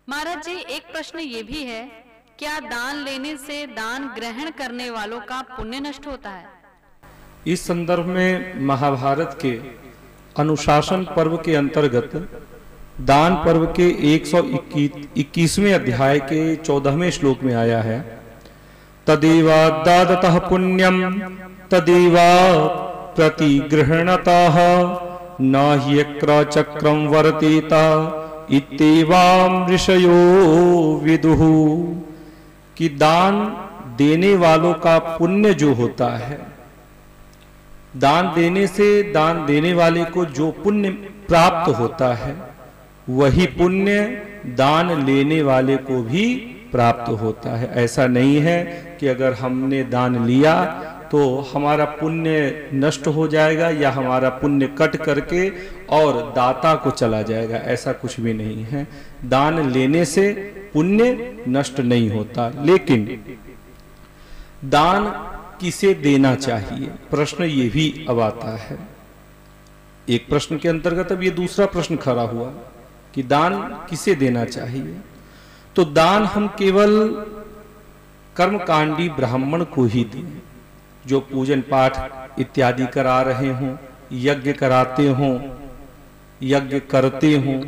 महाराज जी, एक प्रश्न ये भी है, क्या दान लेने से दान ग्रहण करने वालों का पुण्य नष्ट होता है? इस संदर्भ में महाभारत के अनुशासन पर्व के अंतर्गत दान पर्व के 121वें अध्याय के 14वें श्लोक में आया है, तदेवा दादतः पुण्यम तदेवा प्रतिगृहणतः न ह्यक्र चक्रम वर्तेता इत्येवं ऋषयो विदुः। कि दान देने वालों का पुण्य जो होता है, दान देने से दान देने वाले को जो पुण्य प्राप्त होता है वही पुण्य दान लेने वाले को भी प्राप्त होता है। ऐसा नहीं है कि अगर हमने दान लिया तो हमारा पुण्य नष्ट हो जाएगा या हमारा पुण्य कट करके और दाता को चला जाएगा, ऐसा कुछ भी नहीं है। दान लेने से पुण्य नष्ट नहीं होता। लेकिन दान किसे देना चाहिए, प्रश्न ये भी अब आता है। एक प्रश्न के अंतर्गत अब ये दूसरा प्रश्न खड़ा हुआ कि दान किसे देना चाहिए। तो दान हम केवल कर्मकांडी ब्राह्मण को ही दें, जो पूजन पाठ इत्यादि करा रहे हों, यज्ञ कराते हों, यज्ञ करते हों,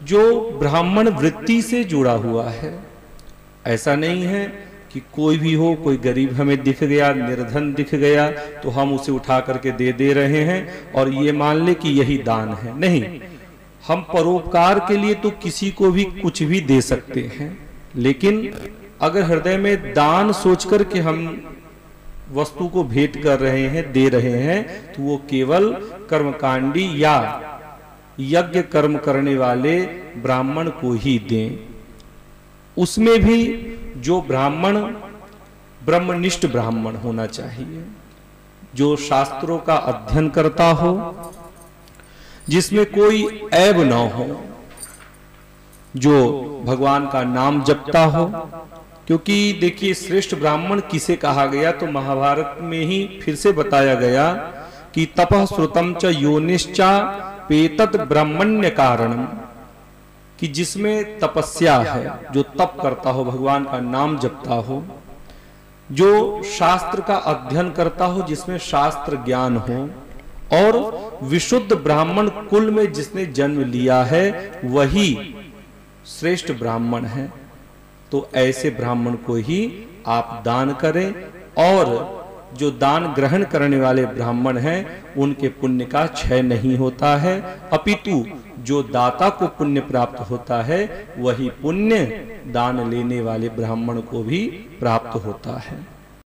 जो ब्राह्मण वृत्ति से जुड़ा हुआ है। ऐसा नहीं है कि कोई भी हो, कोई गरीब हमें दिख गया, निर्धन दिख गया तो हम उसे उठा करके दे रहे हैं और ये मान ले कि यही दान है। नहीं, हम परोपकार के लिए तो किसी को भी कुछ भी दे सकते हैं, लेकिन अगर हृदय में दान सोचकर के हम वस्तु को भेंट कर रहे हैं, दे रहे हैं, तो वो केवल कर्मकांडी या यज्ञ कर्म करने वाले ब्राह्मण को ही दें। उसमें भी जो ब्राह्मण ब्रह्मनिष्ठ ब्राह्मण होना चाहिए, जो शास्त्रों का अध्ययन करता हो, जिसमें कोई ऐब न हो, जो भगवान का नाम जपता हो। क्योंकि देखिए, श्रेष्ठ ब्राह्मण किसे कहा गया तो महाभारत में ही फिर से बताया गया कि तपः श्रुतम च योनिश्चा पेतत ब्राह्मण्य कारणम, कि जिसमें तपस्या है, जो तप करता हो, भगवान का नाम जपता हो, जो शास्त्र का अध्ययन करता हो, जिसमें शास्त्र ज्ञान हो, और विशुद्ध ब्राह्मण कुल में जिसने जन्म लिया है वही श्रेष्ठ ब्राह्मण है। तो ऐसे ब्राह्मण को ही आप दान करें, और जो दान ग्रहण करने वाले ब्राह्मण हैं उनके पुण्य का क्षय नहीं होता है, अपितु जो दाता को पुण्य प्राप्त होता है वही पुण्य दान लेने वाले ब्राह्मण को भी प्राप्त होता है।